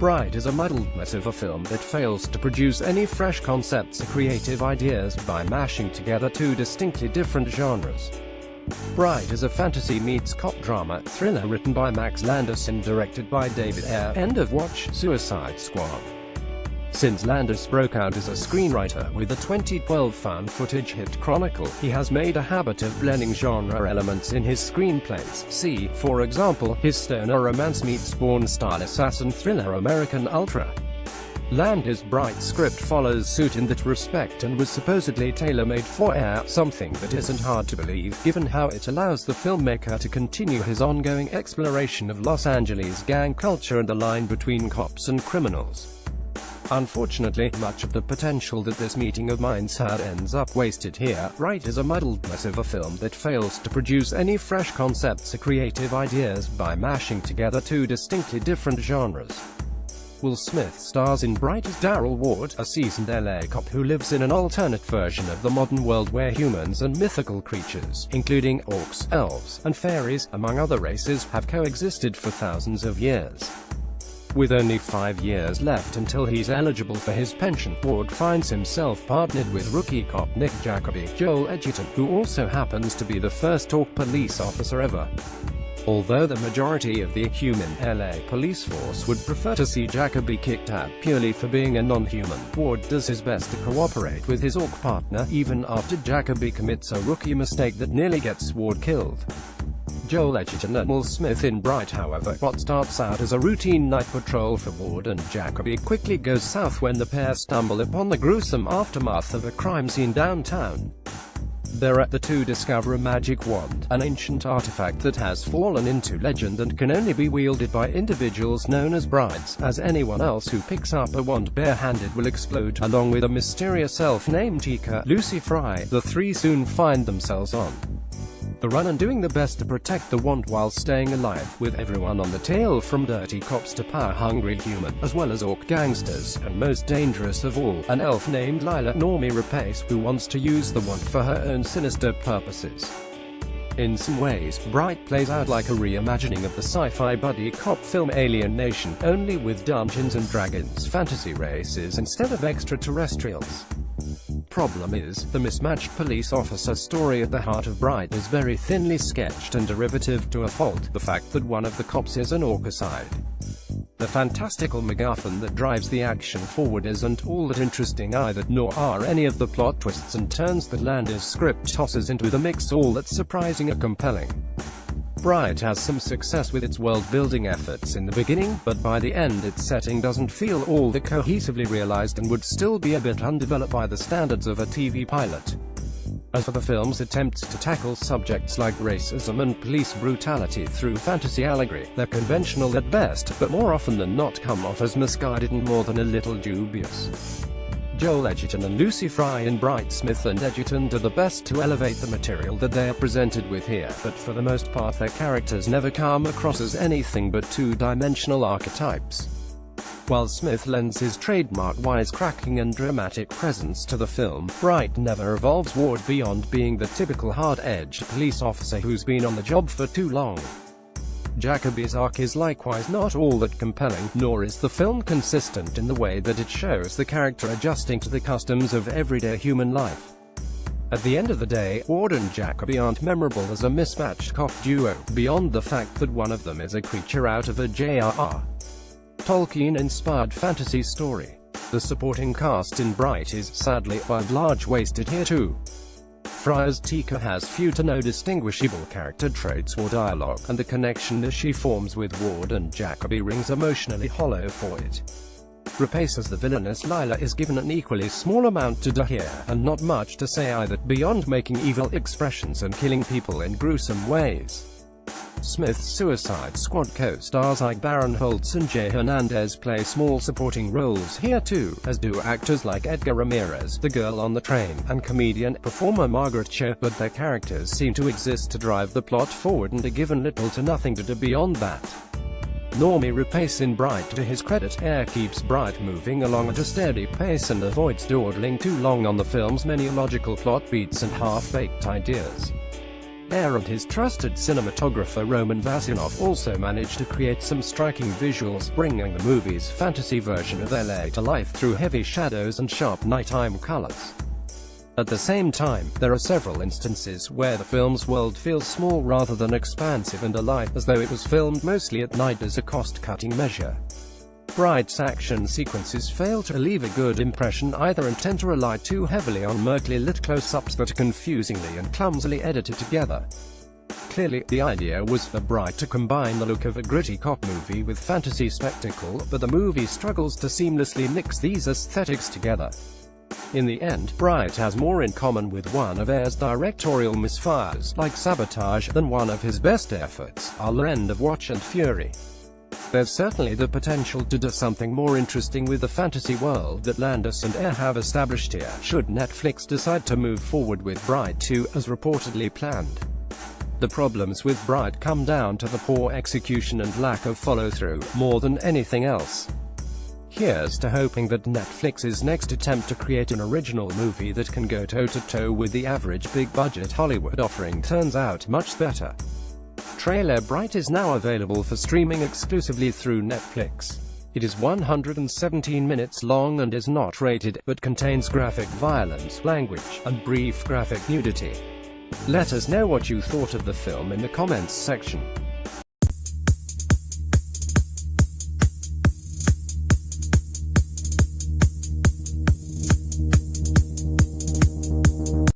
Bright is a muddled mess of a film that fails to produce any fresh concepts or creative ideas by mashing together two distinctly different genres. Bright is a fantasy meets cop drama thriller written by Max Landis and directed by David Ayer. End of watch. Suicide Squad. Since Landis broke out as a screenwriter with the 2012 found footage hit Chronicle, he has made a habit of blending genre elements in his screenplays. See, for example, his stoner romance meets Bourne-style assassin thriller American Ultra. Landis' Bright script follows suit in that respect and was supposedly tailor-made for Ayer, something that isn't hard to believe, given how it allows the filmmaker to continue his ongoing exploration of Los Angeles gang culture and the line between cops and criminals. Unfortunately, much of the potential that this meeting of minds had ends up wasted here. Bright is a muddled mess of a film that fails to produce any fresh concepts or creative ideas by mashing together two distinctly different genres. Will Smith stars in Bright as Daryl Ward, a seasoned LA cop who lives in an alternate version of the modern world where humans and mythical creatures, including orcs, elves, and fairies, among other races, have coexisted for thousands of years. With only 5 years left until he's eligible for his pension, Ward finds himself partnered with rookie cop Nick Jacoby, Joel Edgerton, who also happens to be the first orc police officer ever. Although the majority of the human LA police force would prefer to see Jacoby kicked out purely for being a non-human, Ward does his best to cooperate with his orc partner, even after Jacoby commits a rookie mistake that nearly gets Ward killed. Joel Edgerton and Will Smith in Bright, however, what starts out as a routine night patrol for Ward and Jacoby quickly goes south when the pair stumble upon the gruesome aftermath of a crime scene downtown. There, the two discover a magic wand, an ancient artifact that has fallen into legend and can only be wielded by individuals known as brides, as anyone else who picks up a wand barehanded will explode. Along with a mysterious elf named Tika, Lucy Fry, the three soon find themselves on the run and doing the best to protect the wand while staying alive, with everyone on the tail from dirty cops to power-hungry human, as well as orc gangsters, and most dangerous of all, an elf named Lila Normie Rapace, who wants to use the wand for her own sinister purposes. In some ways, Bright plays out like a reimagining of the sci-fi buddy cop film Alien Nation, only with Dungeons and Dragons fantasy races instead of extraterrestrials. Problem is, the mismatched police officer story at the heart of Bright is very thinly sketched and derivative to a fault, the fact that one of the cops is an orcicide. The fantastical MacGuffin that drives the action forward isn't all that interesting either, nor are any of the plot twists and turns that Landis' script tosses into the mix all that surprising or compelling. Bright has some success with its world-building efforts in the beginning, but by the end its setting doesn't feel all that cohesively realized and would still be a bit undeveloped by the standards of a TV pilot. As for the film's attempts to tackle subjects like racism and police brutality through fantasy allegory, they're conventional at best, but more often than not come off as misguided and more than a little dubious. Joel Edgerton and Lucy Fry in Bright. Smith and Edgerton do the best to elevate the material that they are presented with here, but for the most part their characters never come across as anything but two-dimensional archetypes. While Smith lends his trademark wisecracking and dramatic presence to the film, Bright never evolves Ward beyond being the typical hard-edged police officer who's been on the job for too long. Jacoby's arc is likewise not all that compelling, nor is the film consistent in the way that it shows the character adjusting to the customs of everyday human life. At the end of the day, Ward and Jacoby aren't memorable as a mismatched cop duo, beyond the fact that one of them is a creature out of a J.R.R. Tolkien-inspired fantasy story. The supporting cast in Bright is, sadly, by and large wasted here too. Fry's Tika has few to no distinguishable character traits or dialogue, and the connection that she forms with Ward and Jacoby rings emotionally hollow for it. Rapace as the villainous Lila is given an equally small amount to do here, and not much to say either, beyond making evil expressions and killing people in gruesome ways. Smith's Suicide Squad co-stars Ike Barinholtz and Jay Hernandez play small supporting roles here too, as do actors like Edgar Ramirez, the girl on the train, and comedian-performer Margaret Cho, but their characters seem to exist to drive the plot forward and are given little to nothing to do beyond that. Normie Rapace in Bright. To his credit, Ayer keeps Bright moving along at a steady pace and avoids dawdling too long on the film's many illogical plot beats and half-baked ideas. Ayer and his trusted cinematographer Roman Vasinov also managed to create some striking visuals, bringing the movie's fantasy version of LA to life through heavy shadows and sharp nighttime colors. At the same time, there are several instances where the film's world feels small rather than expansive and alive, as though it was filmed mostly at night as a cost-cutting measure. Bright's action sequences fail to leave a good impression either and tend to rely too heavily on murkily lit close-ups that are confusingly and clumsily edited together. Clearly, the idea was for Bright to combine the look of a gritty cop movie with fantasy spectacle, but the movie struggles to seamlessly mix these aesthetics together. In the end, Bright has more in common with one of Ayer's directorial misfires, like Sabotage, than one of his best efforts, The End of Watch and Fury. There's certainly the potential to do something more interesting with the fantasy world that Landis and Ayer have established here, should Netflix decide to move forward with Bright 2, as reportedly planned. The problems with Bright come down to the poor execution and lack of follow-through, more than anything else. Here's to hoping that Netflix's next attempt to create an original movie that can go toe-to-toe with the average big-budget Hollywood offering turns out much better. Trailer Bright is now available for streaming exclusively through Netflix. It is 117 minutes long and is not rated, but contains graphic violence, language, and brief graphic nudity. Let us know what you thought of the film in the comments section.